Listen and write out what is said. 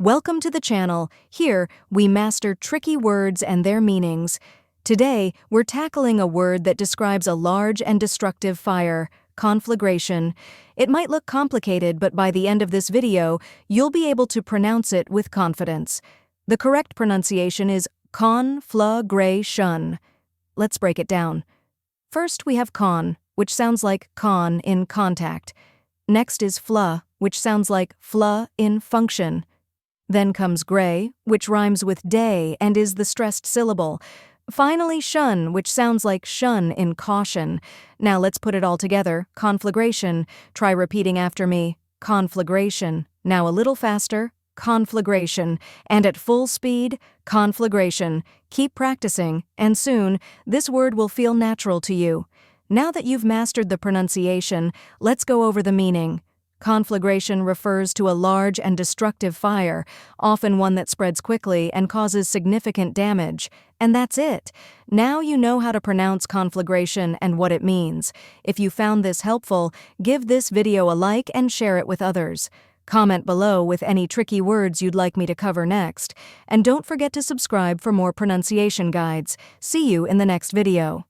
Welcome to the channel. Here, we master tricky words and their meanings. Today, we're tackling a word that describes a large and destructive fire, conflagration. It might look complicated, but by the end of this video, you'll be able to pronounce it with confidence. The correct pronunciation is conflagration. Let's break it down. First, we have con, which sounds like con in contact. Next is fla, which sounds like fla in function. Then comes gray, which rhymes with day and is the stressed syllable. Finally, shun, which sounds like shun in caution. Now let's put it all together. Conflagration. Try repeating after me. Conflagration. Now a little faster. Conflagration. And at full speed, conflagration. Keep practicing, and soon, this word will feel natural to you. Now that you've mastered the pronunciation, let's go over the meaning. Conflagration refers to a large and destructive fire, often one that spreads quickly and causes significant damage. And that's it. Now you know how to pronounce conflagration and what it means. If you found this helpful, give this video a like and share it with others. Comment below with any tricky words you'd like me to cover next. And don't forget to subscribe for more pronunciation guides. See you in the next video.